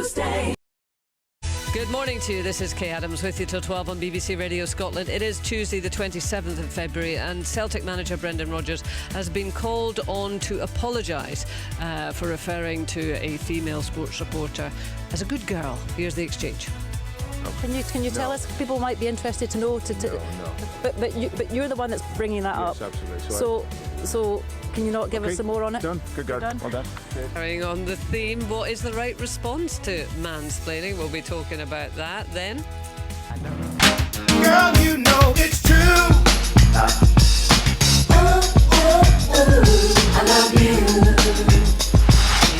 Tuesday. Good morning to you. This is Kay Adams with you till 12 on BBC Radio Scotland. It is Tuesday the 27th of February and Celtic manager Brendan Rodgers has been called on to apologise for referring to a female sports reporter as a good girl. Here's the exchange. Can you tell us? People might be interested to know. No. But you're the one that's bringing that up. Yes, absolutely. So can you not give us some more on it? Done. Good girl. Done. Well done. Carrying on the theme, what is the right response to mansplaining? We'll be talking about that then. Girl, you know it's true. I love you.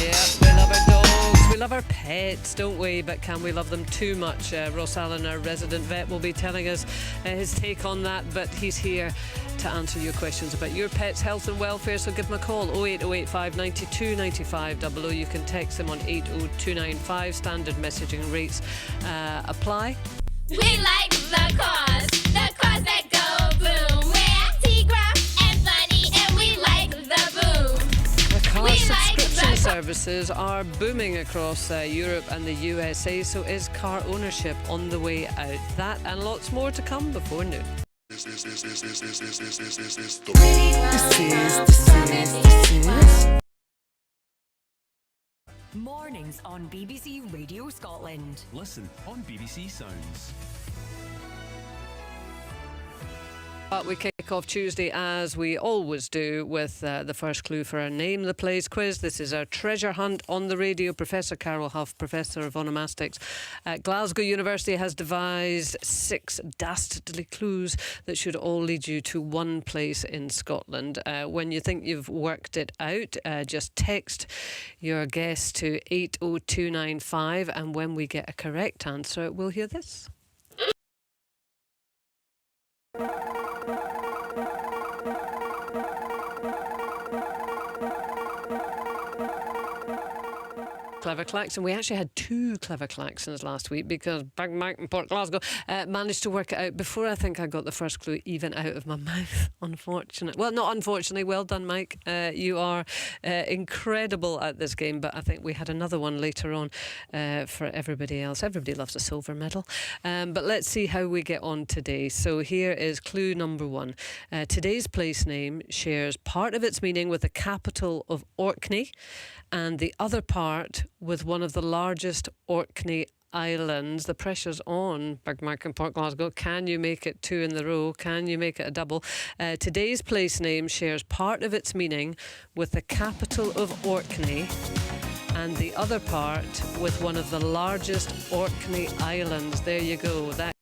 Yeah, we love our dogs, we love our pets, don't we? But can we love them too much? Ross Allen, our resident vet, will be telling us his take on that, but he's here to answer your questions about your pet's health and welfare, so give him a call 08085 92 95 00. You can text him on 80295. Standard messaging rates apply. We like the cars that go boom. We're T-Graph and Bunny, and we like the boom. The car We like subscription the- services are booming across Europe and the USA, so is car ownership on the way out? That and lots more to come before noon. Mornings on BBC Radio Scotland. Listen on BBC Sounds. But we kick off Tuesday, as we always do, with the first clue for our Name the Place quiz. This is our treasure hunt on the radio. Professor Carol Huff, Professor of Onomastics at Glasgow University, has devised 6 dastardly clues that should all lead you to one place in Scotland. When you think you've worked it out, just text your guess to 80295, and when we get a correct answer, we'll hear this. Clever klaxon. We actually had 2 clever klaxons last week because Big Mike and Port Glasgow managed to work it out before I think I got the first clue even out of my mouth. Unfortunate. Well, not unfortunately. Well done, Mike. You are incredible at this game, but I think we had another one later on for everybody else. Everybody loves a silver medal. But let's see how we get on today. So here is clue number 1. Today's place name shares part of its meaning with the capital of Orkney and the other part with one of the largest Orkney islands. The pressure's on, Big Mike and Port Glasgow. Can you make it 2 in the row? Can you make it a double? Today's place name shares part of its meaning with the capital of Orkney and the other part with one of the largest Orkney islands. There you go. That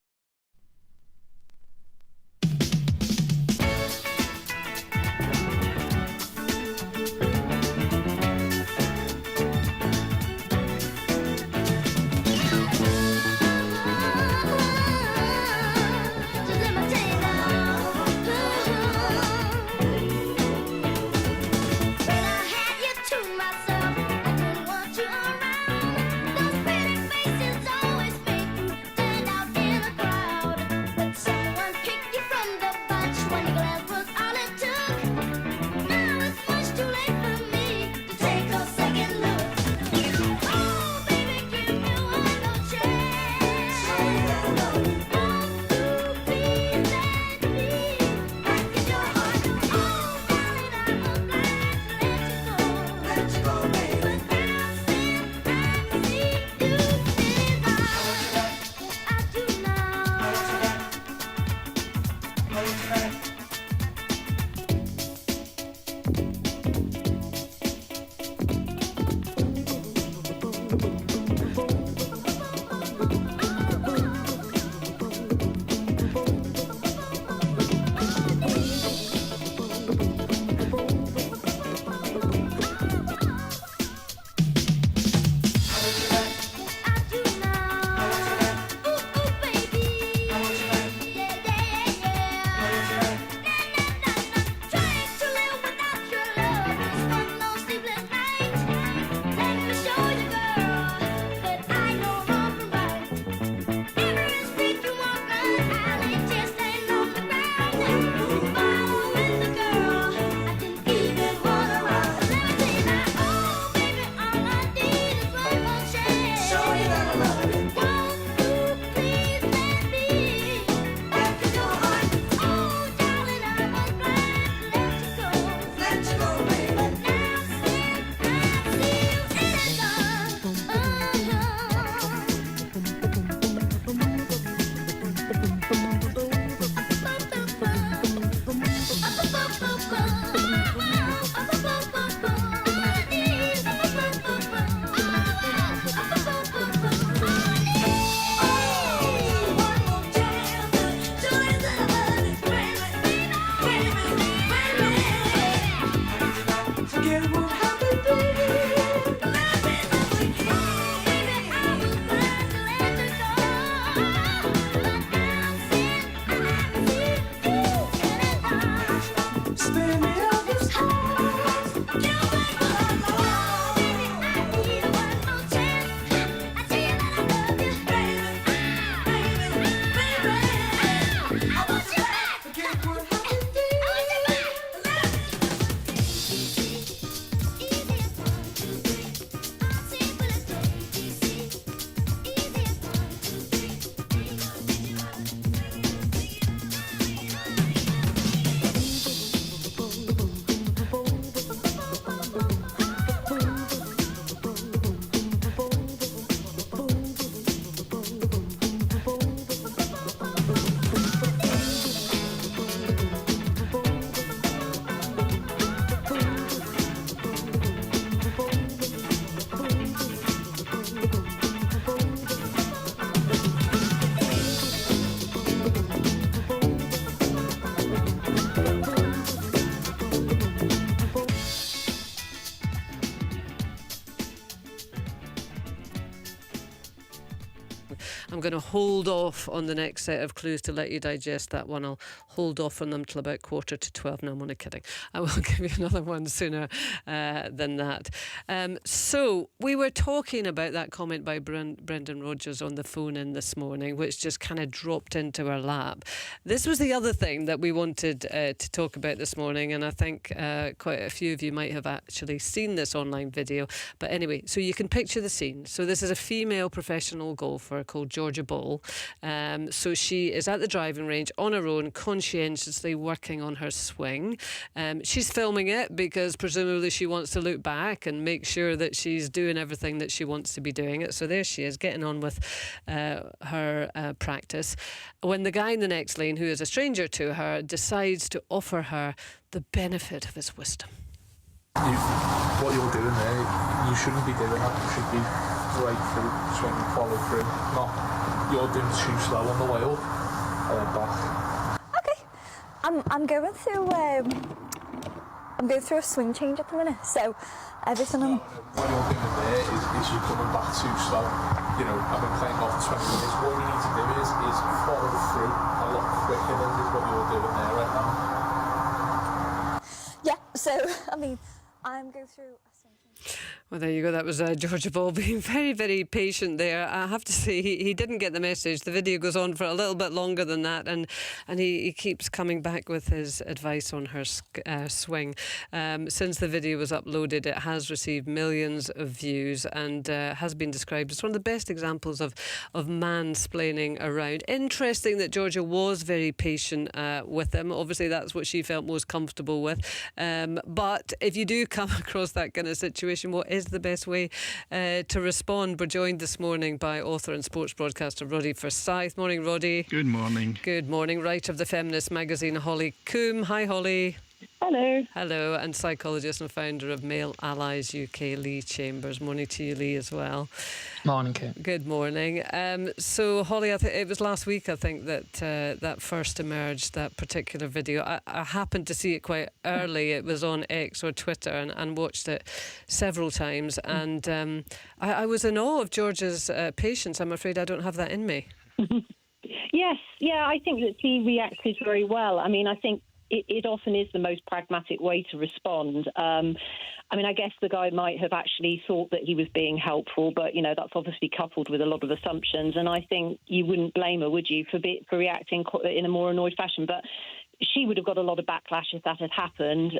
I'm going to hold off on the next set of clues to let you digest that one. I'll hold off on them till about 11:45. No, I'm only kidding. I will give you another one sooner than that. So we were talking about that comment by Brendan Rodgers on the phone in this morning, which just kind of dropped into our lap. This was the other thing that we wanted to talk about this morning, and I think quite a few of you might have actually seen this online video. But anyway, so you can picture the scene. So this is a female professional golfer called Georgia Ball. So she is at the driving range on her own, conscientiously working on her swing. She's filming it because presumably she wants to look back and make sure that she's doing everything that she wants to be doing it. So there she is, getting on with her practice. When the guy in the next lane, who is a stranger to her, decides to offer her the benefit of his wisdom. What you're doing there, you shouldn't be doing that. You should be right through, swing and follow through. Not you're doing too slow on the way up or back. Okay, I'm going through a swing change at the minute, so everything I'm... What you're doing there is you're coming back too slow. You know, I've been playing golf for 20 minutes. What you need to do is follow through a lot quicker than what you're doing there right now. Yeah, so, I mean, I'm going through a swing change. Well, there you go. That was Georgia Ball being very, very patient there. I have to say, he didn't get the message. The video goes on for a little bit longer than that, and he keeps coming back with his advice on her swing. Since the video was uploaded, it has received millions of views and has been described as one of the best examples of mansplaining around. Interesting that Georgia was very patient with him. Obviously, that's what she felt most comfortable with. But if you do come across that kind of situation, what is the best way to respond? We're joined this morning by author and sports broadcaster Roddy Forsyth. Morning, Roddy. Good morning. Good morning. Writer of the feminist magazine Holly Coombe. Hi, Holly. Hello. Hello, and psychologist and founder of Male Allies UK, Lee Chambers. Morning to you, Lee, as well. Morning, Kate. Good morning. So, Holly, it was last week, I think, that that first emerged, that particular video. I happened to see it quite early. It was on X or Twitter, and watched it several times. And I was in awe of Georgia's patience. I'm afraid I don't have that in me. Yes, yeah, I think that he reacted very well. I mean, I think it often is the most pragmatic way to respond. I mean, I guess the guy might have actually thought that he was being helpful, but, you know, that's obviously coupled with a lot of assumptions. And I think you wouldn't blame her, would you, for reacting in a more annoyed fashion? But she would have got a lot of backlash if that had happened.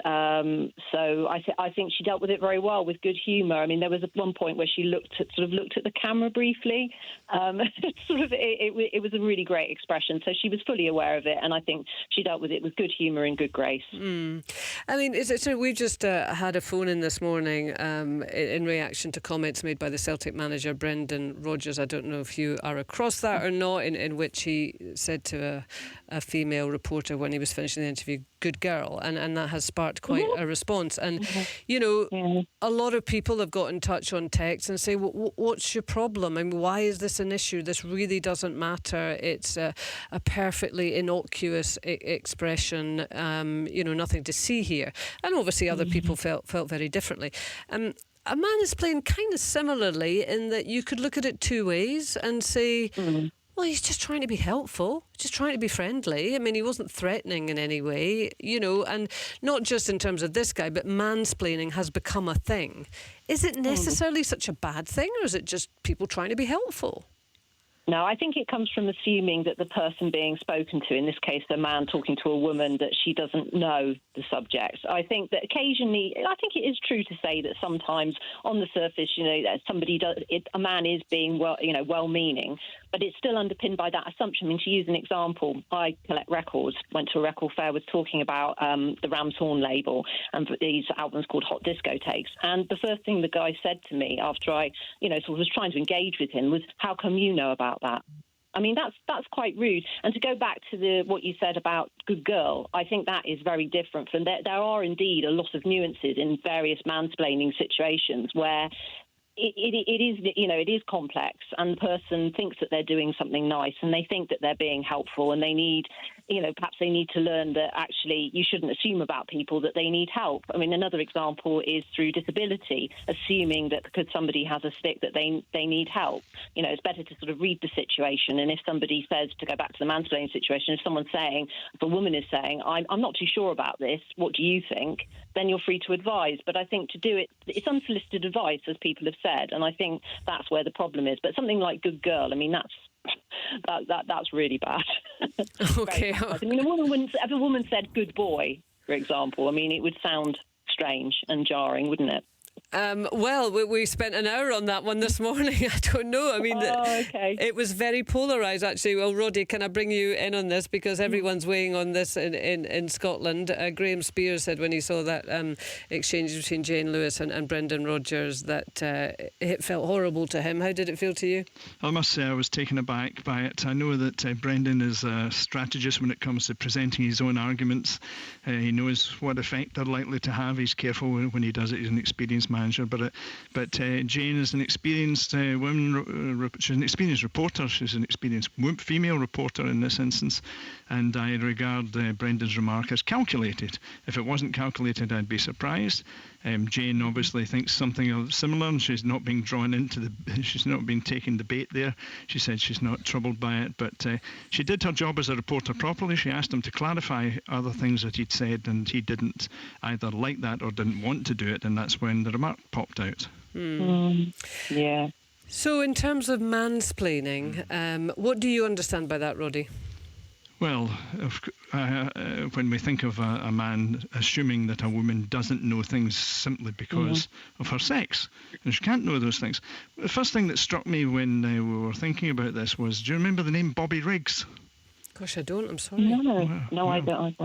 So I think she dealt with it very well, with good humour. I mean, there was one point where she looked at the camera briefly. It was a really great expression. So she was fully aware of it, and I think she dealt with it with good humour and good grace. I mean, so we've just had a phone in this morning in reaction to comments made by the Celtic manager Brendan Rodgers. I don't know if you are across that or not, in which he said to a female reporter when he was finishing the interview, "Good girl," and that has sparked quite a response. And you know, a lot of people have got in touch on text and say, "What's your problem? I mean, why is this an issue? This really doesn't matter. It's a perfectly innocuous expression. You know, nothing to see here." And obviously, other people felt very differently. A man is playing kind of similarly in that you could look at it two ways and say, well, he's just trying to be helpful, just trying to be friendly. I mean, he wasn't threatening in any way, you know, and not just in terms of this guy, but mansplaining has become a thing. Is it necessarily such a bad thing, or is it just people trying to be helpful? No, I think it comes from assuming that the person being spoken to, in this case, the man talking to a woman, that she doesn't know the subject. I think that occasionally, I think it is true to say that sometimes on the surface, you know, that a man is being well-meaning, but it's still underpinned by that assumption. I mean, to use an example, I collect records, went to a record fair, was talking about the Ram's Horn label and these albums called Hot Disco Takes. And the first thing the guy said to me after I, sort of was trying to engage with him was, "How come you know about that?" I mean, that's quite rude. And to go back to what you said about good girl, I think that is very different. From there are indeed a lot of nuances in various mansplaining situations where it is complex, and the person thinks that they're doing something nice, and they think that they're being helpful, and they need perhaps they need to learn that actually you shouldn't assume about people that they need help. I mean, another example is through disability, assuming that because somebody has a stick that they need help. It's better to sort of read the situation. And if somebody says, to go back to the mansplaining situation, if a woman is saying, I'm not too sure about this, what do you think? Then you're free to advise. But I think to do it's unsolicited advice, as people have said. And I think that's where the problem is. But something like good girl, I mean, that's really bad. Okay. I mean, if a woman said good boy, for example, I mean, it would sound strange and jarring, wouldn't it? Well, we spent an hour on that one this morning. I don't know. I mean, okay. It was very polarised, actually. Well, Roddy, can I bring you in on this? Because everyone's weighing on this in Scotland. Graham Spears said when he saw that exchange between Jane Lewis and Brendan Rodgers that it felt horrible to him. How did it feel to you? I must say I was taken aback by it. I know that Brendan is a strategist when it comes to presenting his own arguments. He knows what effect they're likely to have. He's careful when he does it. He's an experienced manager, but Jane is an experienced woman. She's an experienced reporter. She's an experienced female reporter in this instance, and I regard Brendan's remark as calculated. If it wasn't calculated, I'd be surprised. Jane obviously thinks something similar, and she's not being drawn into she's not being taken the bait there. She said she's not troubled by it, but she did her job as a reporter properly. She asked him to clarify other things that he'd said, and he didn't either like that or didn't want to do it, and that's when the remark popped out. Yeah. So in terms of mansplaining, what do you understand by that, Roddy? Well, when we think of a man assuming that a woman doesn't know things simply because of her sex, and she can't know those things. The first thing that struck me when we were thinking about this was, do you remember the name Bobby Riggs? Gosh, I don't. I'm sorry. No, I don't.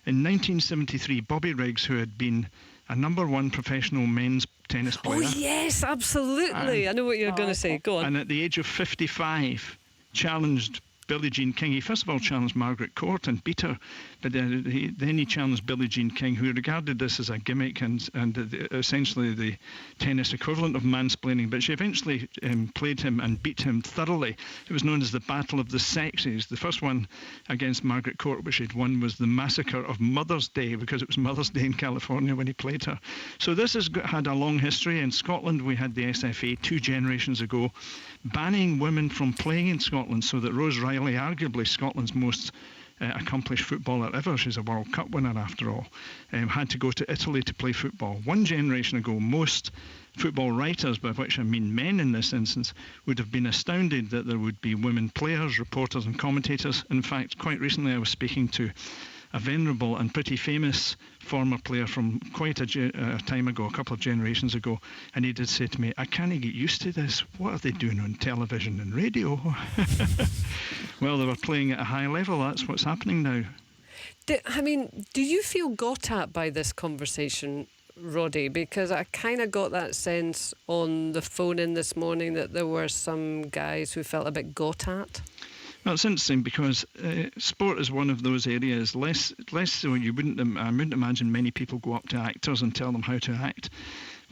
In 1973, Bobby Riggs, who had been a number one professional men's tennis player. Oh, yes, absolutely. I know what you're going to say. Go on. And at the age of 55, challenged Billie Jean King. He first of all challenged Margaret Court and beat her, but then he challenged Billie Jean King, who regarded this as a gimmick and essentially the tennis equivalent of mansplaining. But she eventually played him and beat him thoroughly. It was known as the Battle of the Sexes. The first one against Margaret Court, which he'd won, was the massacre of Mother's Day, because it was Mother's Day in California when he played her. So this has had a long history. In Scotland, we had the SFA 2 generations ago banning women from playing in Scotland, so that Rose Riley, arguably Scotland's most accomplished footballer ever, she's a World Cup winner after all, had to go to Italy to play football. One generation ago, most football writers, by which I mean men in this instance, would have been astounded that there would be women players, reporters and commentators. In fact, quite recently I was speaking to a venerable and pretty famous former player from quite a time ago, a couple of generations ago, and he did say to me, I can't get used to this. What are they doing on television and radio? Well, they were playing at a high level. That's what's happening now. Do you feel got at by this conversation, Roddy? Because I kind of got that sense on the phone in this morning that there were some guys who felt a bit got at. Well, it's interesting because sport is one of those areas, less so I wouldn't imagine many people go up to actors and tell them how to act.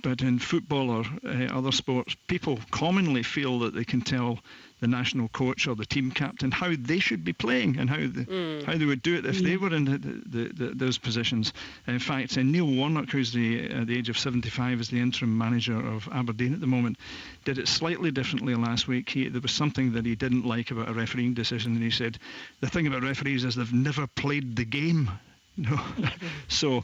But in football or other sports, people commonly feel that they can tell the national coach or the team captain how they should be playing and how they would do it if they were in those positions. In fact, Neil Warnock, who's at the age of 75, is the interim manager of Aberdeen at the moment, did it slightly differently last week. There was something that he didn't like about a refereeing decision, and he said, the thing about referees is they've never played the game. No, so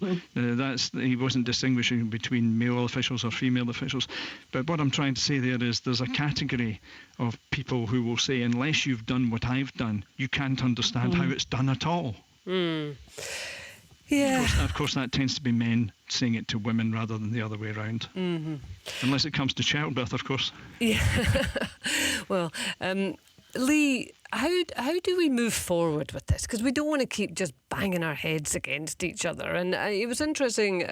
he wasn't distinguishing between male officials or female officials. But what I'm trying to say there is there's a category of people who will say, unless you've done what I've done, you can't understand how it's done at all. Yeah. Of course, that tends to be men saying it to women rather than the other way around. Unless it comes to childbirth, of course. Yeah. Well, Lee, how do we move forward with this? Because we don't want to keep just banging our heads against each other. And it was interesting,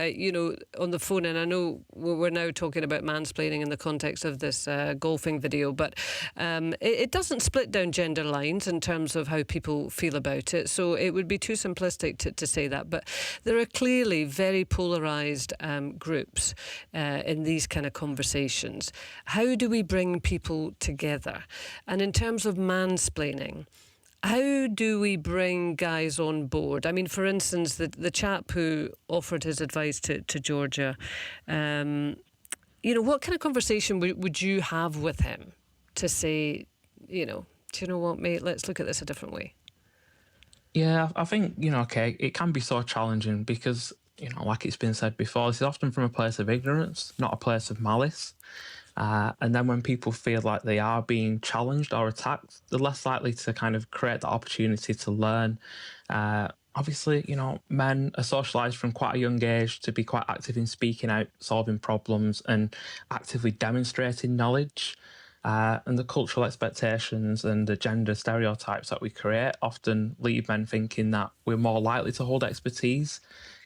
on the phone, and I know we're now talking about mansplaining in the context of this golfing video, but it doesn't split down gender lines in terms of how people feel about it. So it would be too simplistic to say that. But there are clearly very polarised groups in these kind of conversations. How do we bring people together? And in terms of mansplaining, How do we bring guys on board? I mean, for instance, the chap who offered his advice to Georgia, what kind of conversation would you have with him to say, do you know what, mate, let's look at this a different way? Yeah, I think, it can be so challenging because, like it's been said before, this is often from a place of ignorance, not a place of malice. And then when people feel like they are being challenged or attacked, they're less likely to kind of create the opportunity to learn. Obviously, men are socialised from quite a young age to be quite active in speaking out, solving problems and actively demonstrating knowledge. And the cultural expectations and the gender stereotypes that we create often leave men thinking that we're more likely to hold expertise,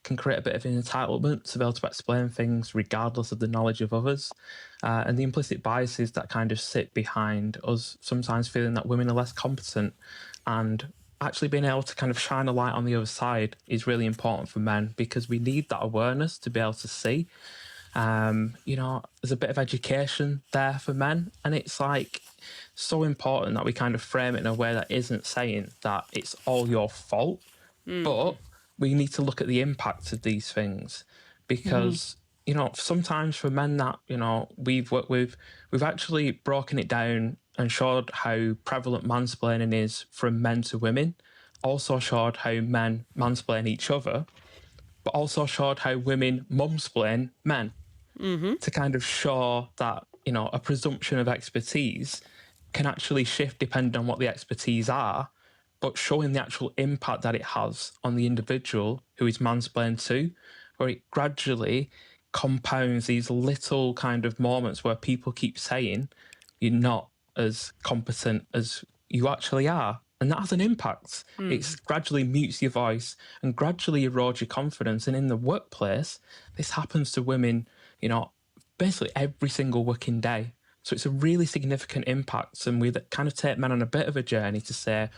can create a bit of an entitlement to be able to explain things regardless of the knowledge of others. And the implicit biases that kind of sit behind us sometimes feeling that women are less competent, and actually being able to kind of shine a light on the other side is really important for men because we need that awareness to be able to see. There's a bit of education there for men, and it's like so important that we kind of frame it in a way that isn't saying that it's all your fault, but we need to look at the impact of these things because, sometimes for men that, we've worked with, we've actually broken it down and showed how prevalent mansplaining is from men to women, also showed how men mansplain each other, but also showed how women mumsplain men to kind of show that, a presumption of expertise can actually shift depending on what the expertise are, but showing the actual impact that it has on the individual who is mansplained to, where it gradually compounds these little kind of moments where people keep saying you're not as competent as you actually are. And that has an impact. It gradually mutes your voice and gradually erodes your confidence. And in the workplace, this happens to women, basically every single working day. So it's a really significant impact. And we kind of take men on a bit of a journey to say,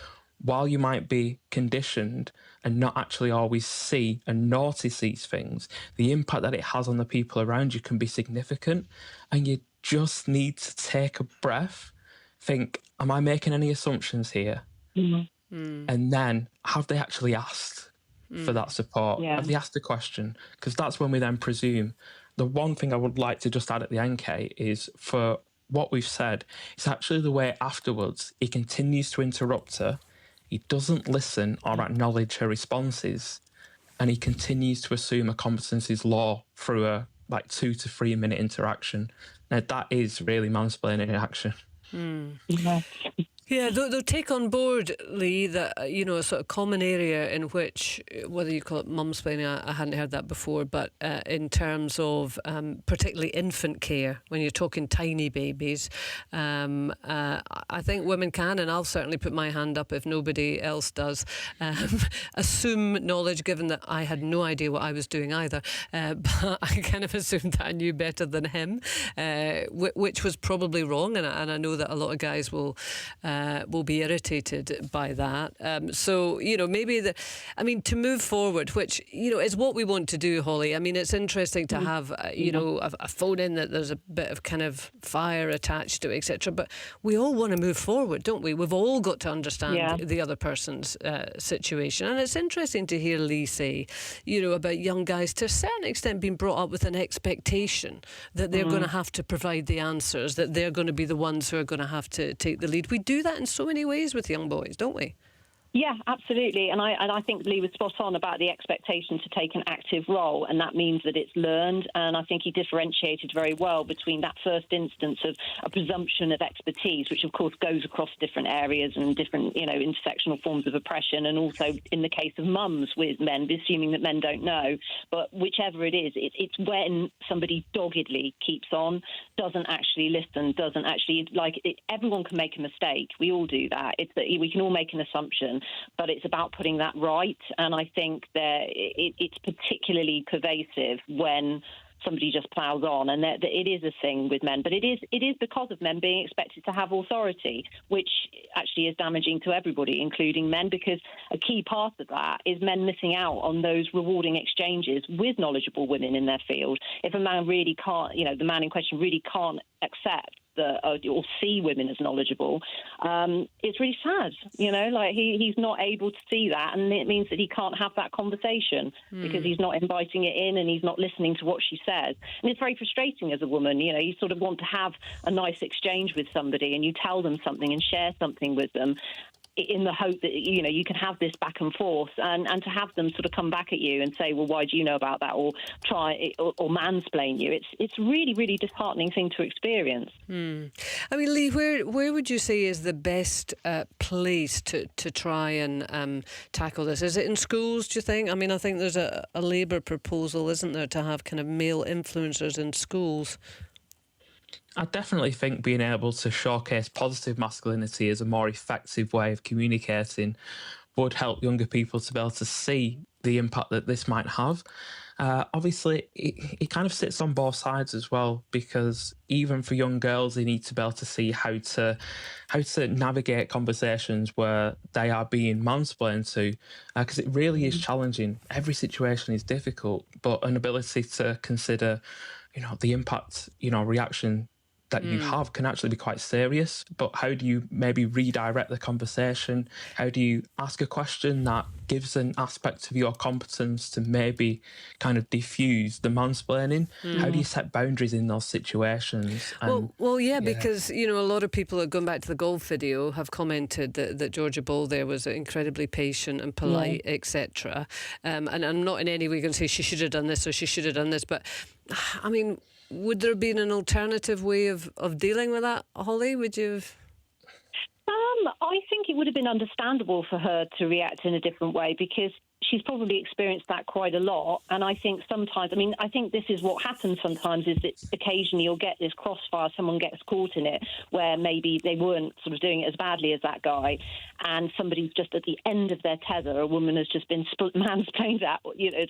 while you might be conditioned and not actually always see and notice these things, the impact that it has on the people around you can be significant. And you just need to take a breath, think, am I making any assumptions here? And then have they actually asked for that support? Have they asked a question? Because that's when we then presume. The one thing I would like to just add at the end, Kate, is for what we've said, it's actually the way afterwards he continues to interrupt her. He doesn't listen or acknowledge her responses, and he continues to assume a competency is law through a 2 to 3 minute interaction. Now that is really mansplaining in action. Yeah, they'll take on board, Lee, that, a sort of common area in which, whether you call it mumsplaining, I hadn't heard that before, but in terms of particularly infant care, when you're talking tiny babies, I think women can, and I'll certainly put my hand up if nobody else does, assume knowledge, given that I had no idea what I was doing either, but I kind of assumed that I knew better than him, which was probably wrong, and I know that a lot of guys will be irritated by that. So, maybe to move forward, which, is what we want to do, Holly. I mean, it's interesting to have, a phone in that there's a bit of kind of fire attached to it, etc. But we all want to move forward, don't we? We've all got to understand the other person's situation. And it's interesting to hear Lee say, about young guys to a certain extent being brought up with an expectation that they're going to have to provide the answers, that they're going to be the ones who are going to have to take the lead. We do that in so many ways with young boys, don't we? Yeah, absolutely. And I think Lee was spot on about the expectation to take an active role, and that means that it's learned. And I think he differentiated very well between that first instance of a presumption of expertise, which of course goes across different areas and different, intersectional forms of oppression, and also in the case of mums with men, assuming that men don't know. But whichever it is, it's when somebody doggedly keeps on, doesn't actually listen, doesn't actually, everyone can make a mistake. We all do that. It's that we can all make an assumption, but it's about putting that right. And I think that it's particularly pervasive when somebody just ploughs on, and that it is a thing with men. But it is because of men being expected to have authority, which actually is damaging to everybody, including men, because a key part of that is men missing out on those rewarding exchanges with knowledgeable women in their field. If a man really can't, the man in question really can't accept that or see women as knowledgeable, it's really sad. Like he's not able to see that, and it means that he can't have that conversation because he's not inviting it in and he's not listening to what she says. And it's very frustrating as a woman. You sort of want to have a nice exchange with somebody and you tell them something and share something with them in the hope that, you can have this back and forth and to have them sort of come back at you and say, well, why do you know about that? Or try or mansplain you. It's really, really disheartening thing to experience. I mean, Lee, where would you say is the best place to try and tackle this? Is it in schools, do you think? I mean, I think there's a Labour proposal, isn't there, to have kind of male influencers in schools? I definitely think being able to showcase positive masculinity as a more effective way of communicating would help younger people to be able to see the impact that this might have. Obviously, it kind of sits on both sides as well, because even for young girls, they need to be able to see how to navigate conversations where they are being mansplained to, because it really is challenging. Every situation is difficult, but an ability to consider, the impact, reaction that you have can actually be quite serious. But how do you maybe redirect the conversation? How do you ask a question that gives an aspect of your competence to maybe kind of diffuse the mansplaining? How do you set boundaries in those situations? And, because, a lot of people, going back to the golf video, have commented that Georgia Ball there was incredibly patient and polite, etc. And I'm not in any way going to say she should have done this or she should have done this, but I mean, would there have been an alternative way of dealing with that, Holly? Would you have... I think it would have been understandable for her to react in a different way because she's probably experienced that quite a lot. And I think sometimes, I think this is what happens sometimes, is that occasionally you'll get this crossfire, someone gets caught in it, where maybe they weren't sort of doing it as badly as that guy, and somebody's just at the end of their tether, a woman has just been mansplained at,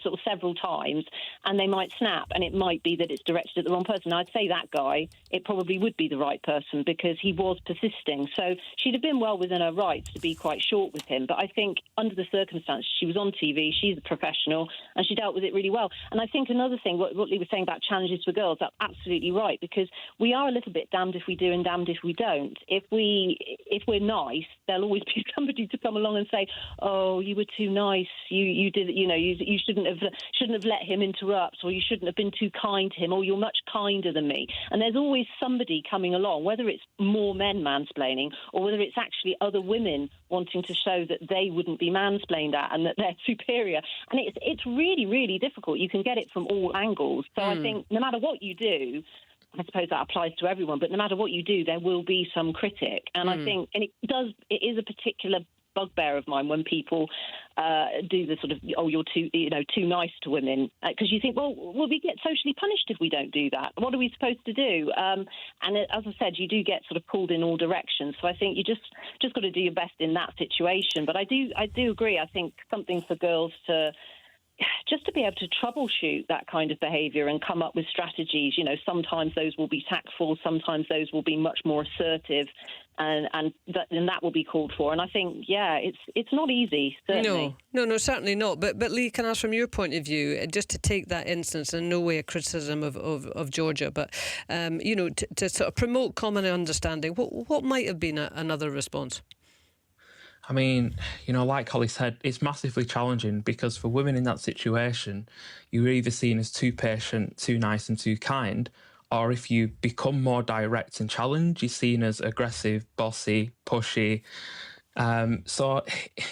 sort of several times, and they might snap, and it might be that it's directed at the wrong person. I'd say that guy, it probably would be the right person because he was persisting. So she'd have been well within her rights to be quite short with him. But I think under the circumstances, she was on TV, she's a professional, and she dealt with it really well. And I think another thing, what Lee was saying about challenges for girls, that's absolutely right, because we are a little bit damned if we do and damned if we don't. If we're nice, there'll always be somebody to come along and say, oh, you were too nice, you did, you shouldn't have let him interrupt, or you shouldn't have been too kind to him, or you're much kinder than me. And there's always somebody coming along, whether it's more men mansplaining or whether it's actually other women wanting to show that they wouldn't be mansplained at and that they're superior. And it's really, really difficult. You can get it from all angles. So I think no matter what you do, I suppose that applies to everyone, but no matter what you do, there will be some critic. And I think, and it is a particular bugbear of mine when people do the sort of, oh, you're too nice to women, because you think, well, we get socially punished if we don't do that. What are we supposed to do? And as I said, you do get sort of pulled in all directions. So I think you just got to do your best in that situation. But I do agree. I think something for girls to just to be able to troubleshoot that kind of behaviour and come up with strategies. Sometimes those will be tactful, sometimes those will be much more assertive, and that will be called for. And I think, it's not easy, certainly. No, certainly not. But Lee, can I ask from your point of view, just to take that instance, and no way a criticism of Georgia, but to sort of promote common understanding, what might have been another response? I mean, like Holly said, it's massively challenging because for women in that situation, you're either seen as too patient, too nice and too kind, or if you become more direct and challenged, you're seen as aggressive, bossy, pushy. So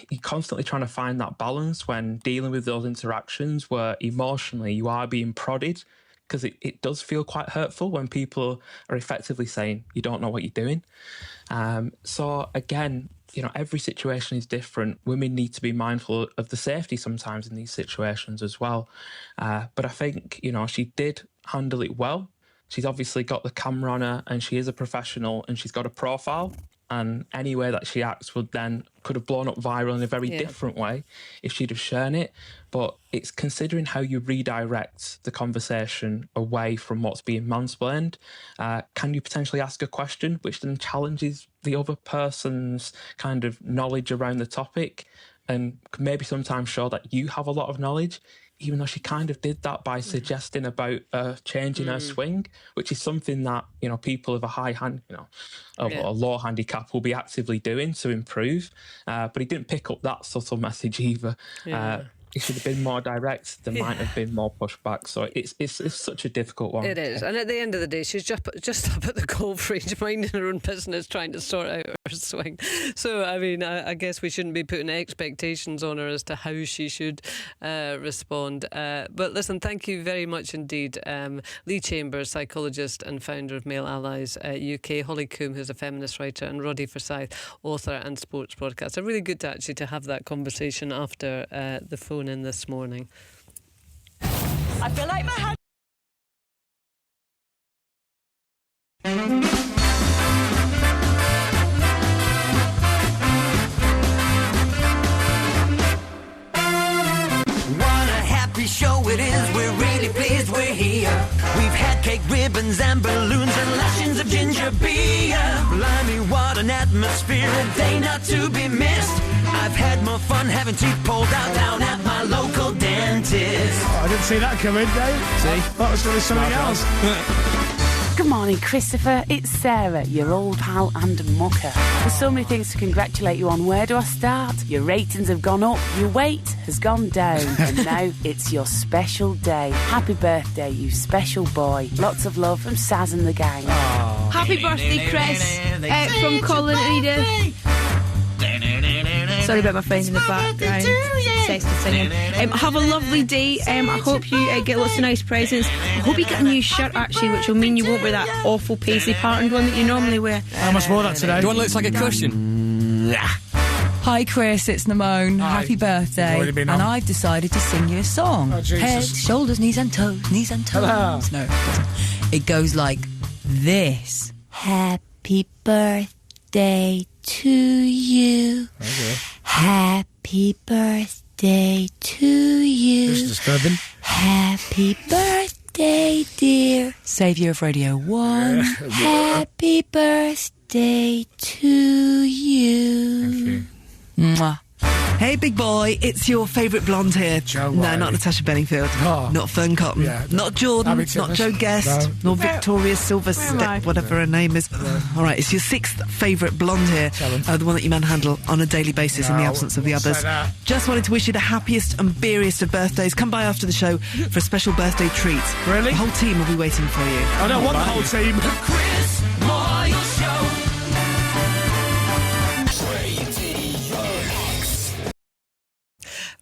you're constantly trying to find that balance when dealing with those interactions where emotionally you are being prodded, because it does feel quite hurtful when people are effectively saying, you don't know what you're doing. So again, every situation is different. Women need to be mindful of the safety sometimes in these situations as well. But I think, she did handle it well. She's obviously got the camera on her and she is a professional and she's got a profile. And any way that she acts could have blown up viral in a very different way if she'd have shown it. But it's considering how you redirect the conversation away from what's being mansplained. Can you potentially ask a question which then challenges the other person's kind of knowledge around the topic and maybe sometimes show that you have a lot of knowledge? even though she kind of did that by suggesting about changing her swing, which is something that, you know, people of a high hand, you know, of a low handicap will be actively doing to improve. But he didn't pick up that subtle message either. It should have been more direct. There might have been more pushback. So it's such a difficult one. It is. And at the end of the day, she's just up at the golf range, minding her own business, trying to sort out her swing. So, I mean, I guess we shouldn't be putting expectations on her as to how she should respond. But listen, thank you very much indeed. Lee Chambers, psychologist and founder of Male Allies UK, Holly Coombe, who's a feminist writer, and Roddy Forsyth, author and sports broadcaster. Really good to have that conversation after the phone in this morning. I feel like my hand. What a happy show it is. We're really pleased we're here. We've had cake, ribbons and balloons and lashings of ginger beer. Blimey, what an atmosphere, a day not to be missed. I've had more fun having teeth pulled out down at my local dentist. I didn't see that coming, Dave. See? That was really something else. Good morning, Christopher. It's Sarah, your old pal and mucker. There's so many things to congratulate you on. Where do I start? Your ratings have gone up, your weight has gone down, and now it's your special day. Happy birthday, you special boy. Lots of love from Saz and the gang. Aww. Happy birthday, Chris. From Colin and Edith. Sorry about my friends in the background. Sexton singing. Have a lovely day. I hope you get lots of nice presents. I hope you get a new shirt, actually, which will mean you won't wear that awful paisley patterned one that you normally wear. I must wear that today. Do one looks like a cushion. Hi Chris, it's Namone. Hi. Happy birthday. And I've decided to sing you a song. Oh, Head, shoulders, knees and toes, knees and toes. Hello. No, it doesn't. It goes like this. Happy birthday to you. Okay. Happy birthday to you. This is disturbing. Happy birthday, dear Saviour of Radio 1. Happy birthday to you. Thank you. Mwah. Hey, big boy, it's your favourite blonde here. Joe No, Riley. not Natasha Bedingfield. Oh. Not Fern Cotton. Yeah, not Jordan. Abby Not Timmins. Joe Guest. No. Nor Victoria Silverstep, whatever her name is. All right, it's your sixth favourite blonde here. The one that you manhandle on a daily basis in the No, absence of the wouldn't others. say that. Just wanted to wish you the happiest and beeriest of birthdays. Come by after the show for a special birthday treat. Really? The whole team will be waiting for you. I don't want the whole team. Chris Moyle Show.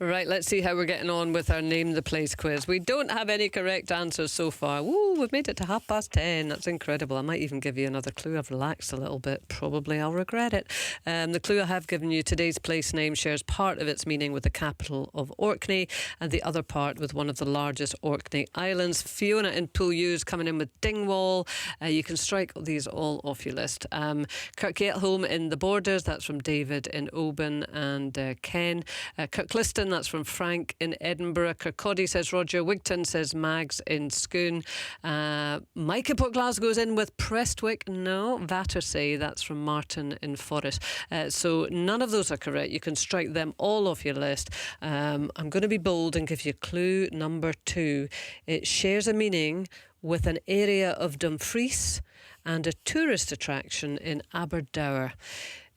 Right, let's see how we're getting on with our Name the Place quiz. We don't have any correct answers so far. Woo, we've made it to 10:30. That's incredible. I might even give you another clue. I've relaxed a little bit. Probably I'll regret it. The clue I have given you, today's place name shares part of its meaning with the capital of Orkney and the other part with one of the largest Orkney islands. Fiona in Poole is coming in with Dingwall. You can strike these all off your list. Kirkgate in the Borders, that's from David in Oban and Ken. Kirkliston, that's from Frank in Edinburgh. Kirkcaldy says Roger. Wigton says Mags in Scone. Mike in Port Glasgow's in with Prestwick. No. Battersea, that's from Martin in Forest. So none of those are correct. You can strike them all off your list. I'm going to be bold and give you clue number 2. It shares a meaning with an area of Dumfries and a tourist attraction in Aberdour.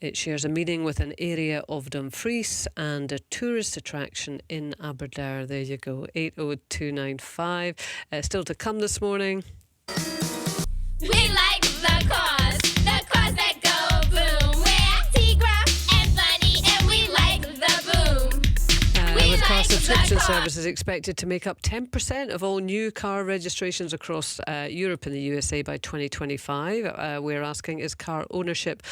It shares a meaning with an area of Dumfries and a tourist attraction in Aberdour. There you go, 80295. Still to come this morning. We like the cars that go boom. We're T-Graph and Funny, and we like the boom. With car subscription services expected to make up 10% of all new car registrations across Europe and the USA by 2025. We're asking, is car ownership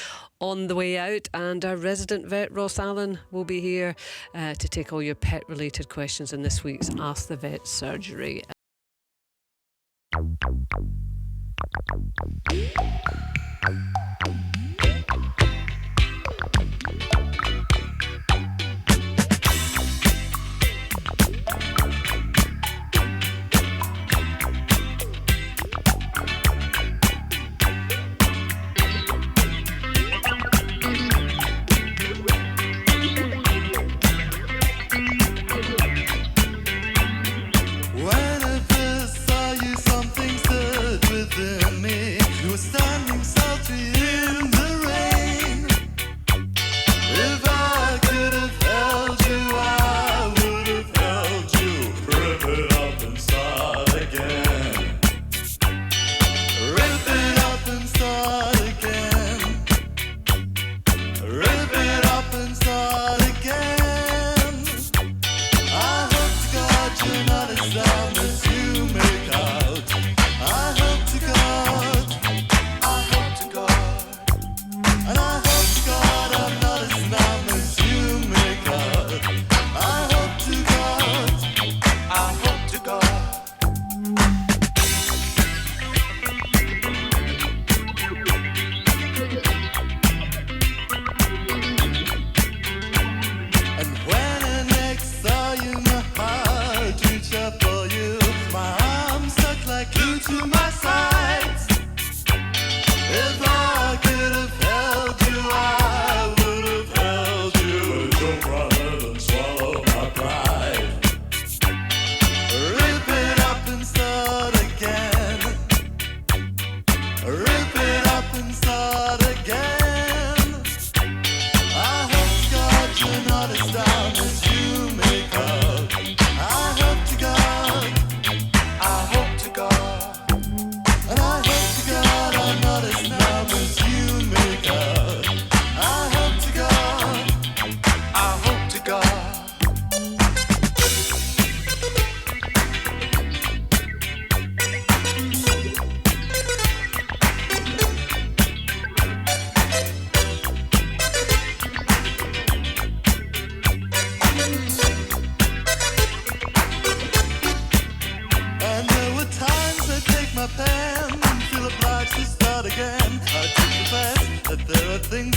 on the way out? And our resident vet, Ross Allen, will be here to take all your pet-related questions in this week's Ask the Vet surgery.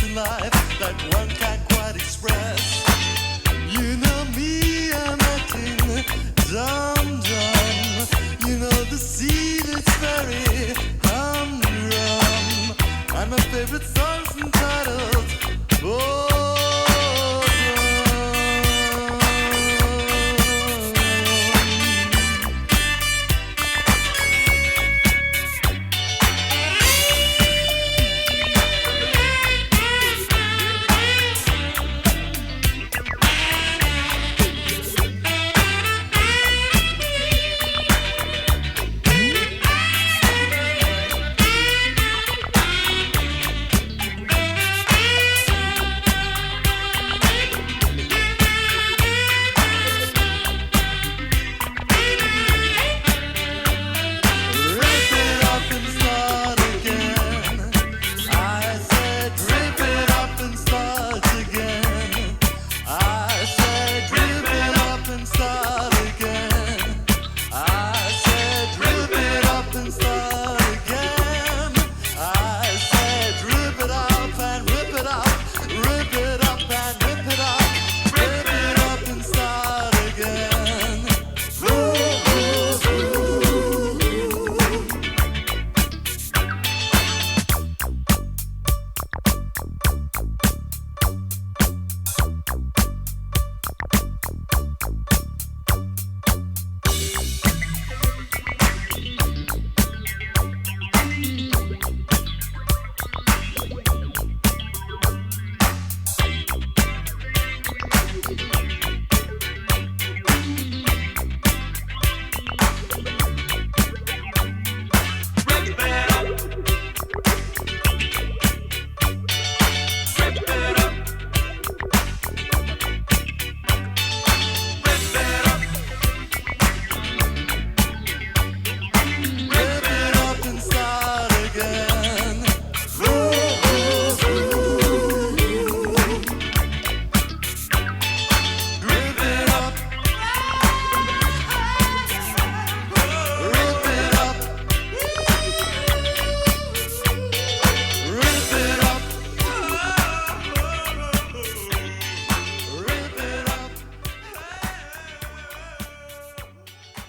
in life that one can't quite express. You know me, I'm acting dumb. You know the sea that's very humdrum. And my favorite song's entitled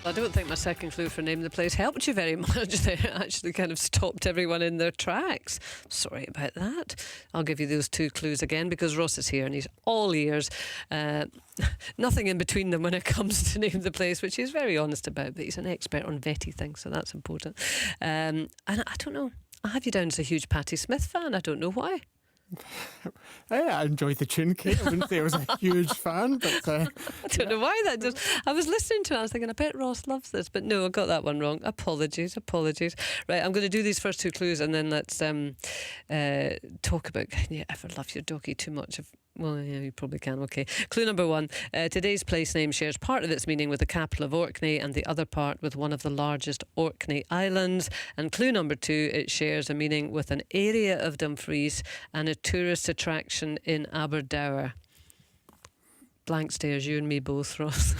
I don't think my second clue for Name the Place helped you very much. They actually kind of stopped everyone in their tracks. Sorry about that. I'll give you those two clues again because Ross is here and he's all ears. Nothing in between them when it comes to Name the Place, which he's very honest about, but he's an expert on vetty things, so that's important. And I don't know, I have you down as a huge Patti Smith fan. I don't know why. I enjoyed the tune, Kate. I wouldn't say I was a huge fan, but I don't know why that just. I was listening to it, I was thinking, I bet Ross loves this, but no, I got that one wrong. Apologies. Right, I'm going to do these first two clues and then let's talk about, can you ever love your doggy too much? Well, yeah, you probably can. Okay. Clue number one. Today's place name shares part of its meaning with the capital of Orkney and the other part with one of the largest Orkney Islands. And clue number two, it shares a meaning with an area of Dumfries and a tourist attraction in Aberdour. Blank stares, you and me both, Ross.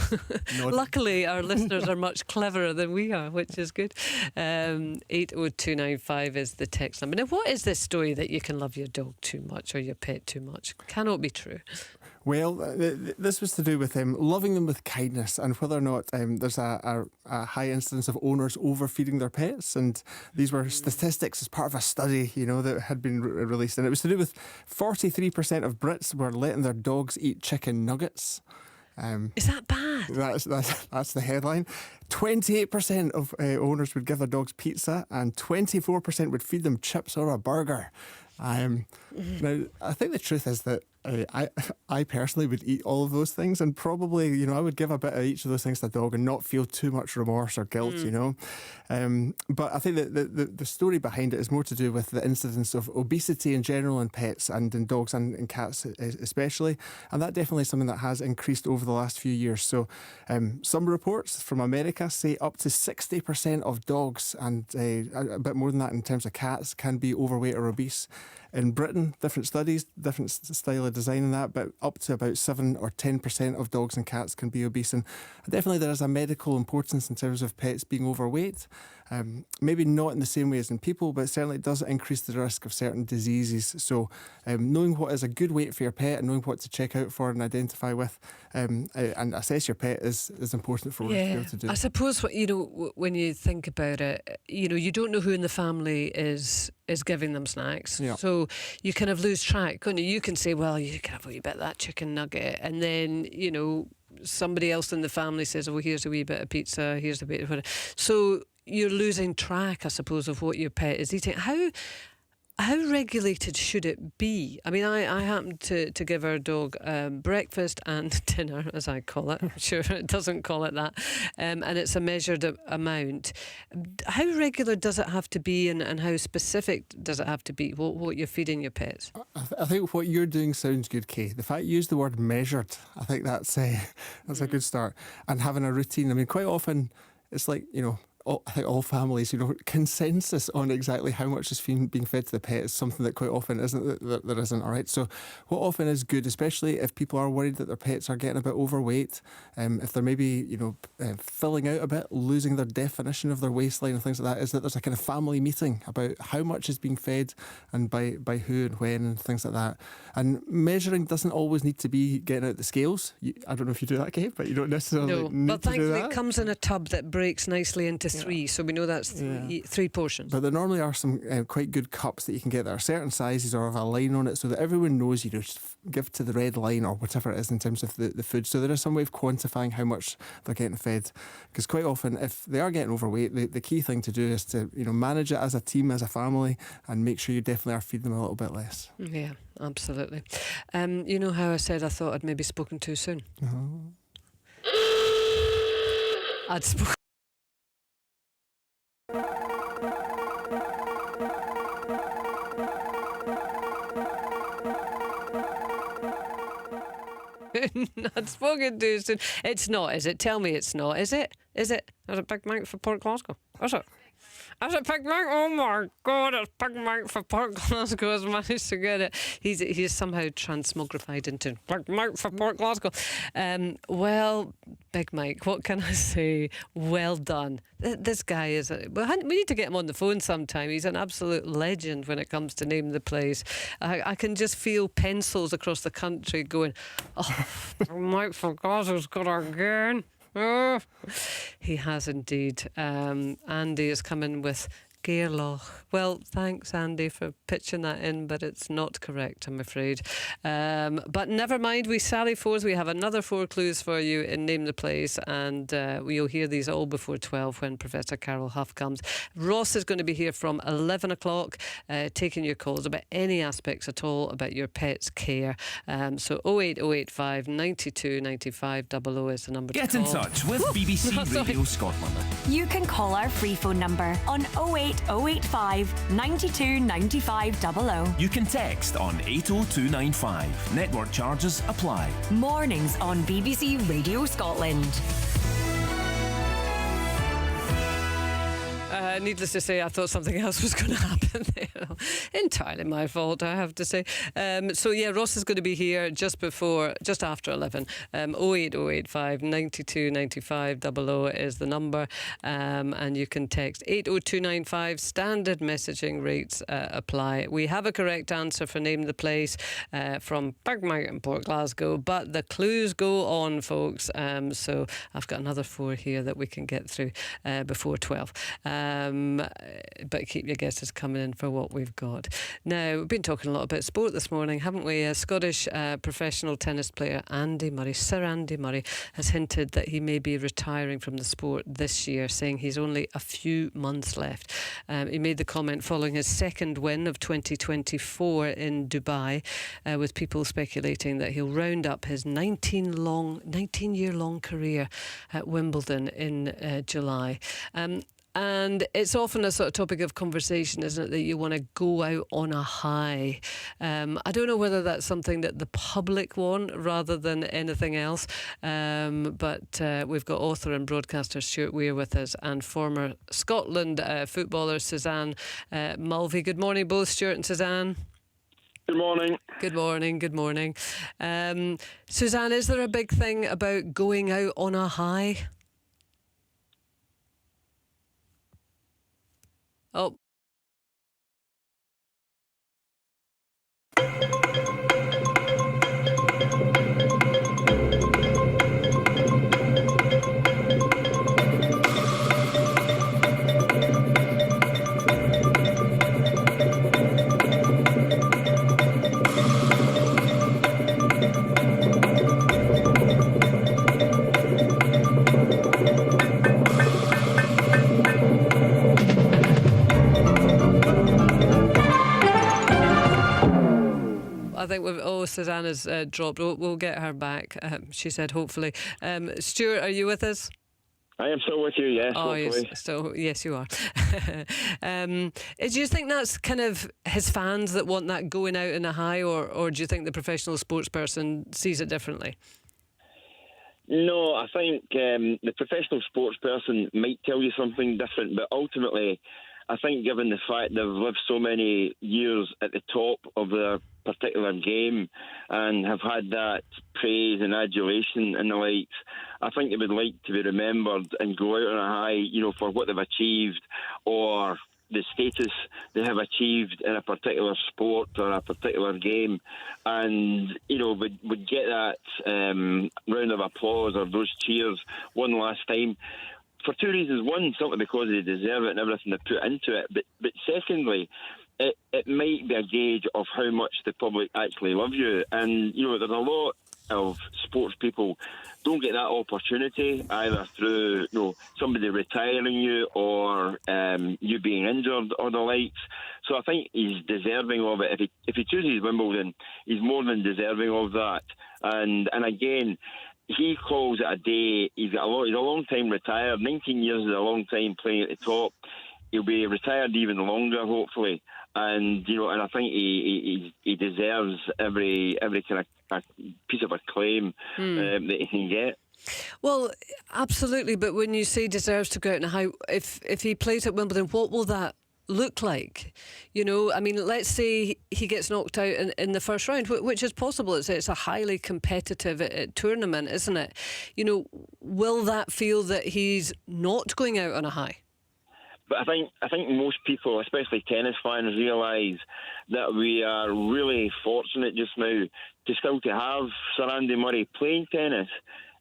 Luckily, our listeners are much cleverer than we are, which is good. 80295 is the text number. Now, what is this story that you can love your dog too much or your pet too much? Cannot be true. Well, this was to do with loving them with kindness and whether or not there's a high incidence of owners overfeeding their pets. And these were statistics as part of a study, that had been released. And it was to do with 43% of Brits were letting their dogs eat chicken nuggets. Is that bad? That's the headline. 28% of owners would give their dogs pizza and 24% would feed them chips or a burger. Now, I think the truth is that I personally would eat all of those things, and probably, I would give a bit of each of those things to a dog and not feel too much remorse or guilt, But I think that the story behind it is more to do with the incidence of obesity in general in pets and in dogs and in cats especially, and that definitely is something that has increased over the last few years. So some reports from America say up to 60% of dogs and a bit more than that in terms of cats can be overweight or obese. In Britain, different studies, different style of design in that, but up to about 7 or 10% of dogs and cats can be obese. And definitely there is a medical importance in terms of pets being overweight. Maybe not in the same way as in people, but certainly it does increase the risk of certain diseases. So knowing what is a good weight for your pet and knowing what to check out for and identify with and assess your pet is important for us to be able to do. I suppose when you think about it, you don't know who in the family is giving them snacks. Yeah. So you kind of lose track, couldn't you? You can say, well, you can have a wee bit of that chicken nugget, and then, somebody else in the family says, oh, here's a wee bit of pizza, here's a bit of whatever. So you're losing track, I suppose, of what your pet is eating. How regulated should it be? I mean, I happen to give our dog breakfast and dinner, as I call it. I'm sure it doesn't call it that. And it's a measured amount. How regular does it have to be, and how specific does it have to be, what you're feeding your pets? I think what you're doing sounds good, Kay. The fact you use the word measured, I think that's a good start. And having a routine. I mean, quite often it's like, I think all families, consensus on exactly how much is being fed to the pet is something that quite often there isn't, all right? So what often is good, especially if people are worried that their pets are getting a bit overweight, if they're maybe, filling out a bit, losing their definition of their waistline and things like that, is that there's a kind of family meeting about how much is being fed and by who and when and things like that. And measuring doesn't always need to be getting out the scales. I don't know if you do that, Kate, but you don't necessarily need but to do thankfully that. it comes in a tub that breaks nicely into three, so we know that's three portions. But there normally are some quite good cups that you can get that are certain sizes or have a line on it, so that everyone knows, just give to the red line or whatever it is in terms of the food. So there is some way of quantifying how much they're getting fed, because quite often if they are getting overweight, the key thing to do is to manage it as a team, as a family, and make sure you definitely are feeding them a little bit less. Yeah, absolutely. You know how I said I thought I'd maybe spoken too soon? I'd spoken. Not spoken too soon. It's not, is it? Tell me it's not. Is it? Is it Big Mike for Port Glasgow? Is it? Is it Big Mike? Oh my God, it's Big Mike for Port Glasgow has managed to get it. He's somehow transmogrified into Big Mike for Port Glasgow. Well, Big Mike, what can I say? Well done. This guy is... we need to get him on the phone sometime. He's an absolute legend when it comes to Name the Place. I can just feel pencils across the country going, oh, Mike for Glasgow's got it again. Oh, he has indeed. Andy is coming with Gairloch. Well, thanks, Andy, for pitching that in, but it's not correct, I'm afraid. But never mind, we sally forth. We have another 4 clues for you in Name the Place, and you'll hear these all before 12 when Professor Carol Huff comes. Ross is going to be here from 11 o'clock, taking your calls about any aspects at all about your pet's care. So 08085 92 95 00 is the number Get to call. in touch with BBC Radio Scotland. You can call our free phone number on 08085 92 95 00. You can text on 80295. Network charges apply. Mornings on BBC Radio Scotland. Needless to say, I thought something else was going to happen there. Entirely my fault, I have to say. So yeah, Ross is going to be here just after 11. 08085 92 95 00 is the number, and you can text 80295. Standard messaging rates apply. We have a correct answer for Name the Place from Big Mike in Port Glasgow, but the clues go on, folks. So I've got another 4 here that we can get through before 12. But keep your guesses coming in for what we've got. Now, we've been talking a lot about sport this morning, haven't we? Scottish professional tennis player Andy Murray, Sir Andy Murray, has hinted that he may be retiring from the sport this year, saying he's only a few months left. He made the comment following his second win of 2024 in Dubai, with people speculating that he'll round up his 19-year-long career at Wimbledon in July. And it's often a sort of topic of conversation, isn't it, that you want to go out on a high. I don't know whether that's something that the public want rather than anything else. But we've got author and broadcaster Stuart Weir with us, and former Scotland footballer Suzanne Mulvey. Good morning, both Stuart and Suzanne. Good morning. Good morning, good morning. Suzanne, is there a big thing about going out on a high? Oh. I think Susanna's dropped. We'll get her back. She said, hopefully. Stuart, are you with us? I am still with you, yes. Oh, hopefully. Yes, you are. Do you think that's kind of his fans that want that going out in a high, or do you think the professional sports person sees it differently? No, I think the professional sports person might tell you something different, but ultimately, I think given the fact they've lived so many years at the top of their particular game and have had that praise and adulation and the likes, I think they would like to be remembered and go out on a high, for what they've achieved or the status they have achieved in a particular sport or a particular game, and would get that round of applause or those cheers one last time. For two reasons. One, simply because they deserve it and everything they put into it. But secondly, it might be a gauge of how much the public actually love you. And, there's a lot of sports people don't get that opportunity either through, somebody retiring you or you being injured or the likes. So I think he's deserving of it. If he chooses Wimbledon, he's more than deserving of that. And again, he calls it a day. He's a long time retired. 19 years is a long time playing at the top. He'll be retired even longer, hopefully. And and I think he deserves every kind of piece of acclaim that he can get. Well, absolutely. But when you say deserves to go out in a high, if he plays at Wimbledon, what will that look like? Let's say he gets knocked out in the first round, which is possible. It's a highly competitive tournament, isn't it? Will that feel that he's not going out on a high? But I think most people, especially tennis fans, realise that we are really fortunate just now to have Sir Andy Murray playing tennis.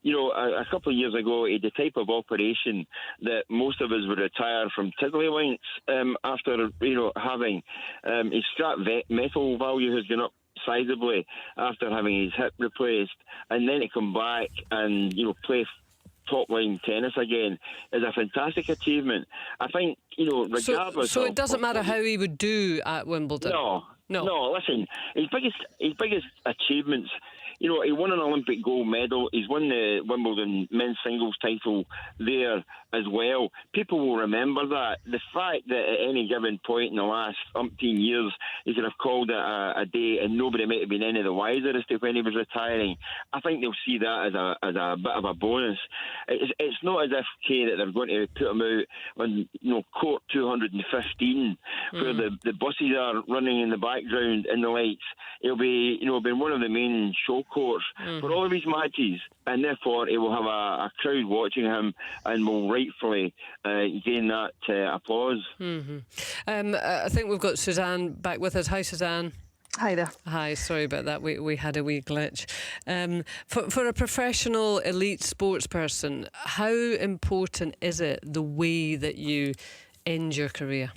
A couple of years ago, he had the type of operation that most of us would retire from tiddlywinks after, having his scrap metal value has gone up sizably after having his hip replaced, and then to come back and, play top-line tennis again is a fantastic achievement. I think, regardless So it doesn't matter how he would do at Wimbledon? No, listen, his biggest achievements, he won an Olympic gold medal. He's won the Wimbledon men's singles title there as well. People will remember that. The fact that at any given point in the last umpteen years he could have called it a day and nobody might have been any the wiser as to when he was retiring, I think they'll see that as a bit of a bonus. It's not as if, Kay, that they're going to put him out on court 215 where the buses are running in the background and the lights. It'll be been one of the main show courts for all of his matches, and therefore he will have a crowd watching him and will rightfully gain that applause. I think we've got Suzanne back with us. Hi, Suzanne. Hi there. Hi, sorry about that. We had a wee glitch. For a professional elite sports person, how important is it the way that you end your career?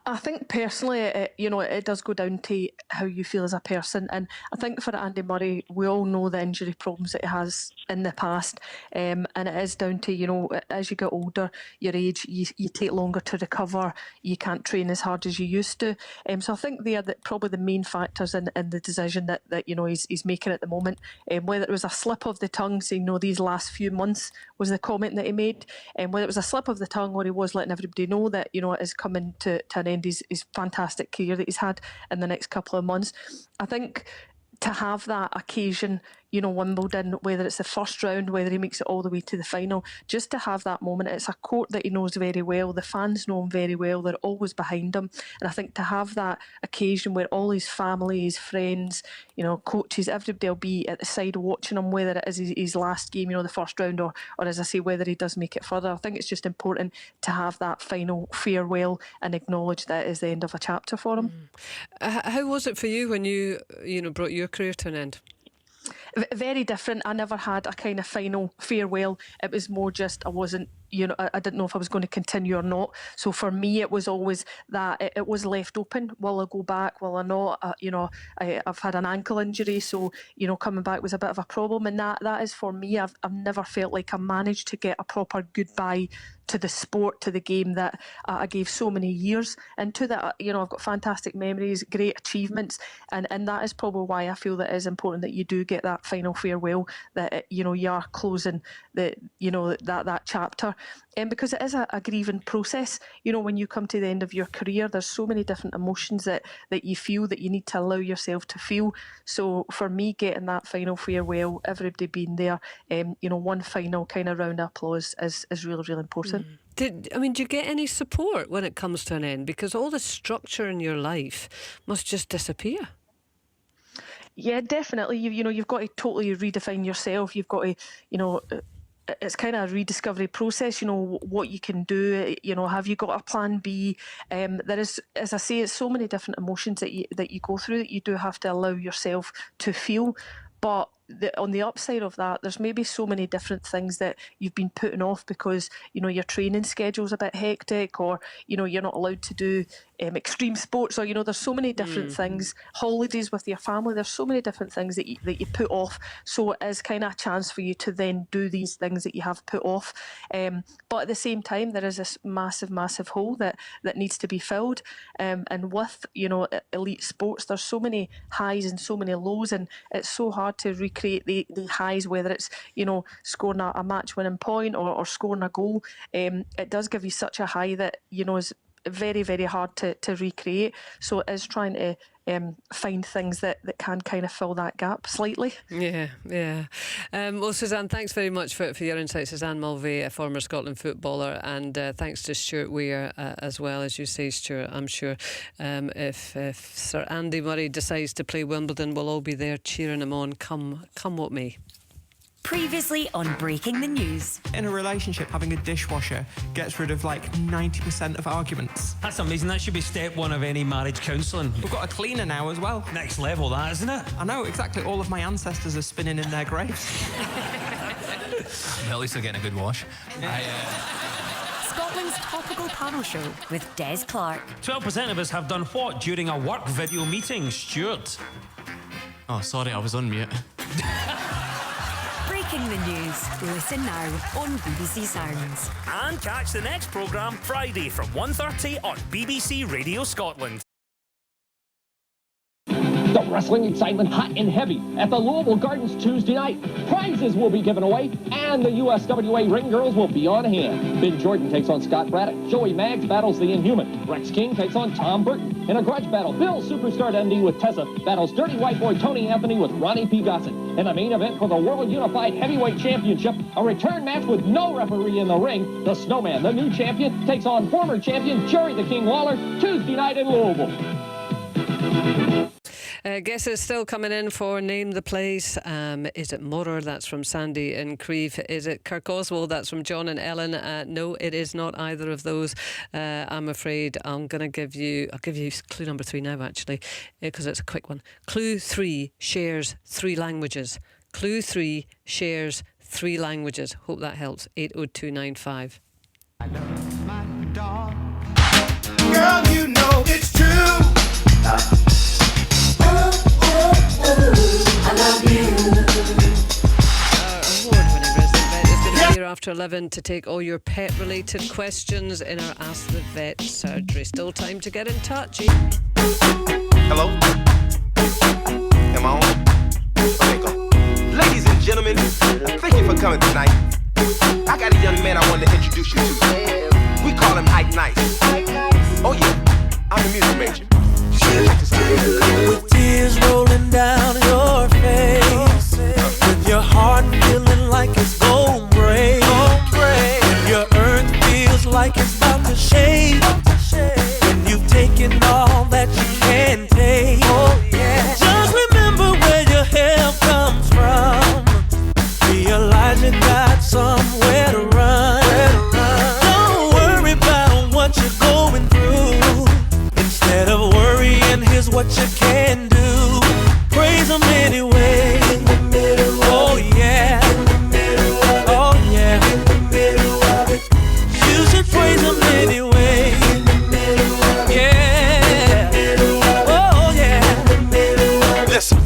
I think personally, it does go down to how you feel as a person. And I think for Andy Murray, we all know the injury problems that he has in the past. And it is down to, as you get older, your age, you take longer to recover. You can't train as hard as you used to. So I think they are probably the main factors in the decision that he's making at the moment. Whether it was a slip of the tongue, saying, these last few months was the comment that he made. Whether it was a slip of the tongue or he was letting everybody know that, it is coming to an end, his fantastic career that he's had in the next couple of months. I think to have that occasion, Wimbledon, whether it's the first round, whether he makes it all the way to the final, just to have that moment. It's a court that he knows very well. The fans know him very well. They're always behind him. And I think to have that occasion where all his family, his friends, coaches, everybody will be at the side watching him, whether it is his last game, the first round, or as I say, whether he does make it further. I think it's just important to have that final farewell and acknowledge that it is the end of a chapter for him. How was it for you when you brought your career to an end? Very different. I never had a kind of final farewell. It was more just I wasn't, I didn't know if I was going to continue or not. So for me, it was always that it was left open. Will I go back? Will I not? I've had an ankle injury, so coming back was a bit of a problem. And that is for me. I've never felt like I managed to get a proper goodbye to the sport, to the game that I gave so many years into. That I've got fantastic memories, great achievements, and that is probably why I feel that it is important that you do get that final farewell, that you are closing that chapter, and because it is a grieving process. When you come to the end of your career, there's so many different emotions that you feel, that you need to allow yourself to feel. So for me, getting that final farewell, everybody being there, one final kind of round of applause is really, really important. Do you get any support when it comes to an end? Because all the structure in your life must just disappear. Yeah, definitely. You've got to totally redefine yourself. You've got to, it's kind of a rediscovery process. What you can do. Have you got a plan B? There is, as I say, it's so many different emotions that you go through that you do have to allow yourself to feel. But on the upside of that, there's maybe so many different things that you've been putting off because your training schedule's a bit hectic, or you're not allowed to do extreme sports, or there's so many different things, holidays with your family. There's so many different things that you put off. So it is kind of a chance for you to then do these things that you have put off. But at the same time, there is this massive hole that needs to be filled. And with elite sports, there's so many highs and so many lows, and it's so hard to recreate the highs, whether it's scoring a match-winning point or scoring a goal. It does give you such a high that is very, very hard to recreate. So it is trying to find things that can kind of fill that gap slightly. Yeah. Well, Suzanne, thanks very much for your insights. Suzanne Mulvey, a former Scotland footballer, and thanks to Stuart Weir as well. As you say, Stuart, I'm sure if Sir Andy Murray decides to play Wimbledon, we'll all be there cheering him on, come what may. Previously on Breaking the News. In a relationship, having a dishwasher gets rid of like 90% of arguments. That's amazing. That should be step one of any marriage counselling. We've got a cleaner now as well. Next level, that, isn't it? I know, exactly. All of my ancestors are spinning in their graves. At least they're getting a good wash. Scotland's topical panel show with Des Clark. 12% of us have done what during a work video meeting, Stuart? Oh, sorry, I was on mute. Breaking the News. Listen now on BBC Sounds. And catch the next programme Friday from 1:30 on BBC Radio Scotland. The wrestling excitement hot and heavy at the Louisville Gardens Tuesday night. Prizes will be given away, and the USWA Ring Girls will be on hand. Ben Jordan takes on Scott Braddock. Joey Maggs battles the Inhuman. Rex King takes on Tom Burton. In a grudge battle, Bill Superstar Dundee with Tessa battles Dirty White Boy Tony Anthony with Ronnie P. Gossett. In the main event for the World Unified Heavyweight Championship, a return match with no referee in the ring, the Snowman, the new champion, takes on former champion Jerry the King Lawler Tuesday night in Louisville. Guesses still coming in for Name the Place. Is it Morar? That's from Sandy in Creve. Is it Kirkoswald? That's from John and Ellen. No, it is not either of those. I'm afraid I'll give you clue number 3 now, actually, because it's a quick one. Clue 3 shares 3 languages. Clue 3 shares 3 languages. Hope that helps. 80295. I love my dog. Girl, you know it's true. I love you. Our award-winning resident vet is going to be here after 11 to take all your pet-related questions in our Ask the Vet surgery. Still time to get in touch. Hello? Am I on? Okay, go. Ladies and gentlemen, thank you for coming tonight. I got a young man I wanted to introduce you to. We call him Ike Nice. Oh yeah, I'm a music major. With tears rolling down your face, anyway. Oh yeah. Oh yeah. You should praise him anyway. Yeah. Oh yeah. Listen.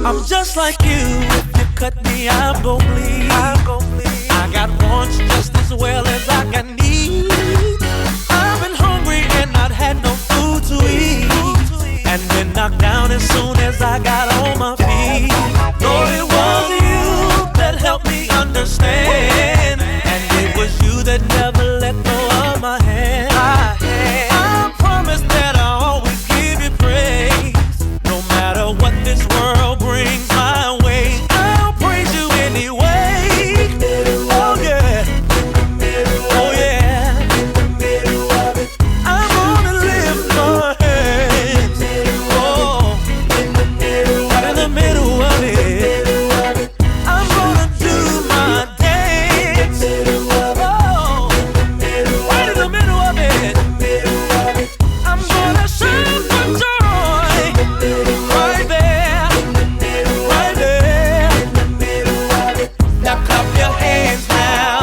I'm just like you. If you cut me, I'm gon' bleed. I got wants just as well as I got needs. I've been hungry and not had no food to eat, and been knocked down as soon as I got on my feet. Lord, it was you that helped me understand, and it was you that never let go of my hand. I promise that I'll always give you praise, no matter what this world brings my way. I'll praise you anyway. Oh yeah. Oh yeah. I'm gonna lift my hands. Oh, right in the middle of it. I'm gonna do my dance. Oh, right in the middle of it. I'm gonna shout for joy. Right there. Right there. Now clap your hands now.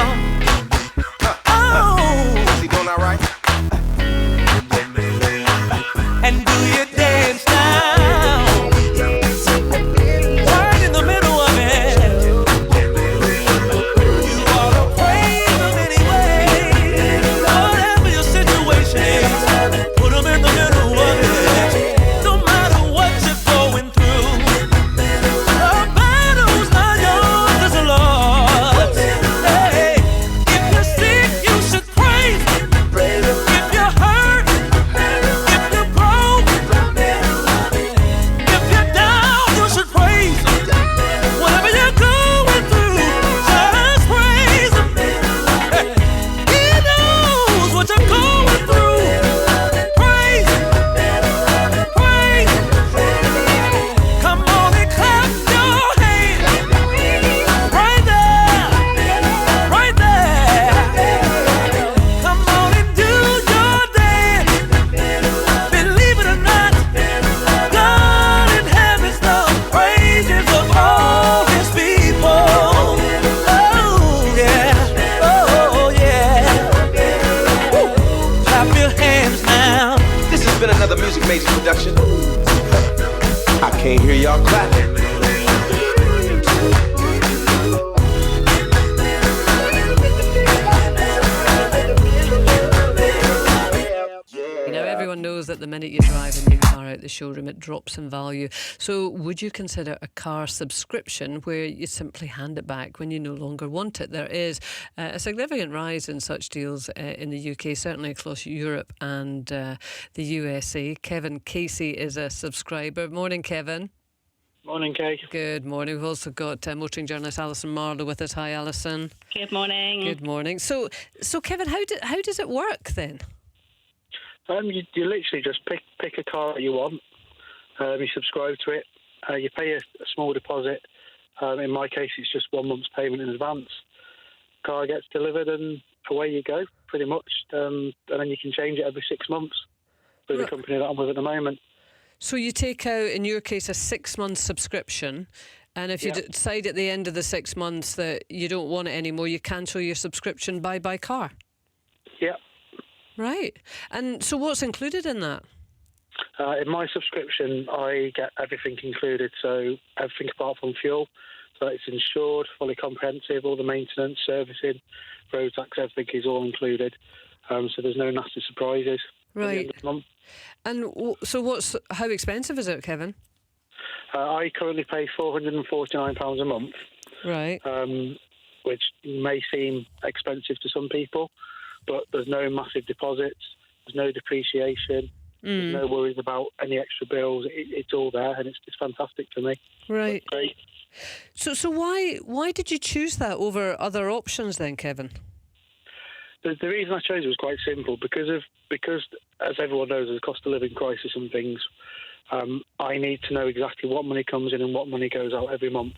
Oh. Is he doing all right? And do your dance now. Right in the middle of it. You ought to praise him anyway. Whatever your situation is, put him in the middle of it. No matter what you're going through, the battle's not yours, it's the Lord's. Hey, if you're sick, you should praise him. If you're hurt, if you're broke, if you're down, you should praise him. Whatever you're going through, just praise him. He knows what you're going through. Praise him. Praise him. Come on and clap your hands. Right there. Right there. Come on and do your dance. Believe it or not, God in heaven's the praises of all his people. Oh yeah. Oh yeah. Woo. Clap your hands now. This has been another Music Major production. I can't hear y'all clapping. You know, everyone knows that the minute you drive a new car out the showroom, it drops in value. So would you consider a car subscription where you simply hand it back when you no longer want it? There is a significant rise in such deals in the UK, certainly across Europe and the USA. Kevin Casey is a subscriber. Morning, Kevin. Morning, Kay. Good morning. We've also got motoring journalist Alison Marlowe with us. Hi, Alison. Good morning. Good morning. So Kevin, how does it work then? You literally just pick a car that you want. You subscribe to it. You pay a small deposit. In my case, it's just 1 month's payment in advance. Car gets delivered and away you go, pretty much. And then you can change it every 6 months with the company that I'm with at the moment. So you take out, in your case, a 6-month subscription, and if you decide at the end of the 6 months that you don't want it anymore, you cancel your subscription, buy car. Yeah. Right. And so what's included in that? In my subscription, I get everything included, so everything apart from fuel. So it's insured, fully comprehensive, all the maintenance, servicing, road tax, everything is all included. So there's no nasty surprises. Right. At the end of the month. And so how expensive is it, Kevin? I currently pay £449 a month. Right. Which may seem expensive to some people, but there's no massive deposits, there's no depreciation, there's no worries about any extra bills. It's all there, and it's fantastic for me. Right. Great. So why did you choose that over other options then, Kevin? The reason I chose it was quite simple because as everyone knows, there's a cost of living crisis and things. I need to know exactly what money comes in and what money goes out every month.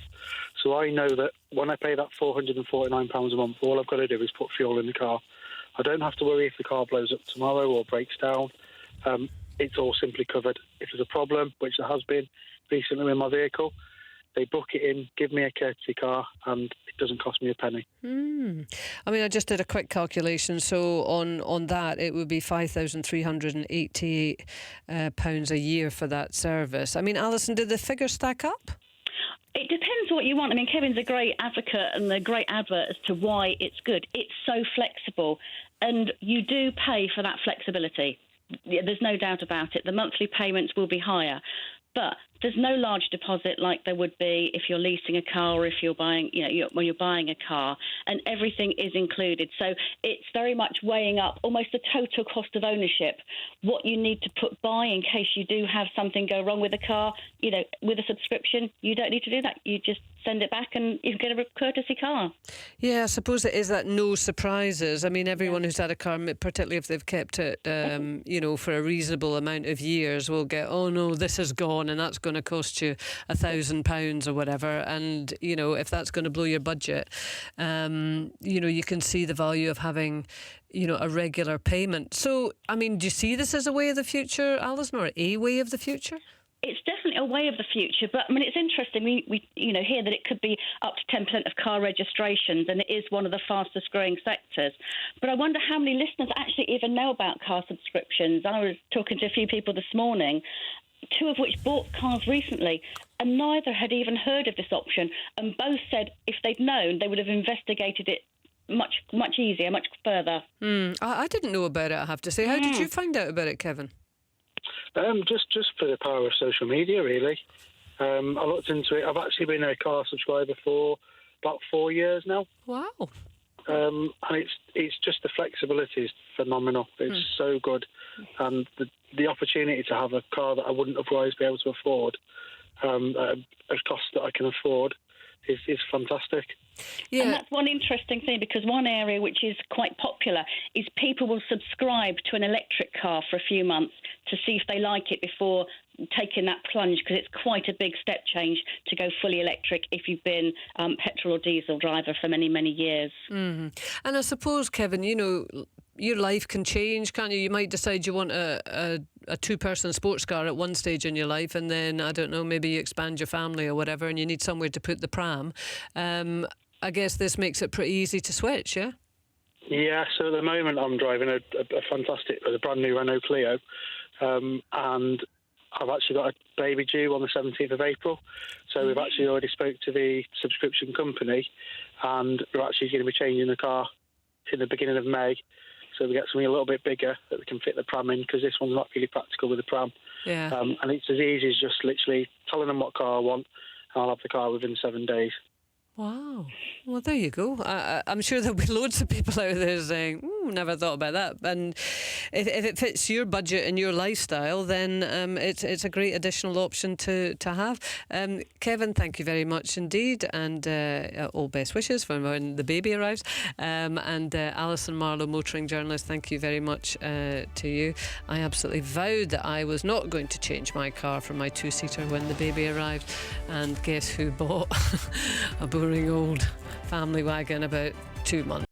So I know that when I pay that £449 a month, all I've got to do is put fuel in the car. I don't have to worry if the car blows up tomorrow or breaks down. It's all simply covered. If there's a problem, which there has been, recently with my vehicle. They book it in, give me a courtesy car, and it doesn't cost me a penny. I mean, I just did a quick calculation. So on that, it would be £5,388 pounds a year for that service. I mean, Alison, did the figures stack up? It depends what you want. I mean, Kevin's a great advocate and a great advert as to why it's good. It's so flexible, and you do pay for that flexibility. Yeah, there's no doubt about it. The monthly payments will be higher, but there's no large deposit like there would be if you're leasing a car or if you're buying, when you're buying a car, and everything is included. So it's very much weighing up almost the total cost of ownership, what you need to put by in case you do have something go wrong with the car. With a subscription, you don't need to do that. You just send it back and you get a courtesy car. Yeah, I suppose it is that no surprises. I mean, everyone who's had a car, particularly if they've kept it, for a reasonable amount of years, will get, oh no, this is gone and that's going to cost you £1,000 or whatever. And, if that's going to blow your budget, you can see the value of having, a regular payment. So, I mean, do you see this as a way of the future, Alison, or a way of the future? It's definitely a way of the future, but I mean, it's interesting. We hear that it could be up to 10% of car registrations, and it is one of the fastest growing sectors. But I wonder how many listeners actually even know about car subscriptions. I was talking to a few people this morning, 2 of which bought cars recently, and neither had even heard of this option. And both said if they'd known, they would have investigated it much easier, much further. I didn't know about it, I have to say. How did you find out about it, Kevin? Just for the power of social media, really. I looked into it. I've actually been a car subscriber for about 4 years now. Wow. And it's just the flexibility is phenomenal. It's so good, and the opportunity to have a car that I wouldn't otherwise be able to afford, at a cost that I can afford, is fantastic. Yeah. And that's one interesting thing, because one area which is quite popular is people will subscribe to an electric car for a few months to see if they like it before taking that plunge, because it's quite a big step change to go fully electric if you've been petrol or diesel driver for many, many years. And I suppose, Kevin, your life can change, can't you? You might decide you want a two-person sports car at one stage in your life, and then, I don't know, maybe you expand your family or whatever, and you need somewhere to put the pram. I guess this makes it pretty easy to switch, yeah? Yeah, so at the moment I'm driving a brand new Renault Clio, and I've actually got a baby due on the 17th of April. So we've actually already spoke to the subscription company, and we're actually going to be changing the car in the beginning of May. So we get something a little bit bigger that we can fit the pram in, because this one's not really practical with the pram. Yeah. And it's as easy as just literally telling them what car I want, and I'll have the car within 7 days. Wow. Well, there you go. I'm sure there'll be loads of people out there saying, never thought about that. And if it fits your budget and your lifestyle, then it's a great additional option to have. Kevin, thank you very much indeed. And all best wishes for when the baby arrives. And Alison Marlowe, motoring journalist, thank you very much to you. I absolutely vowed that I was not going to change my car from my two-seater when the baby arrived. And guess who bought a boring old family wagon about 2 months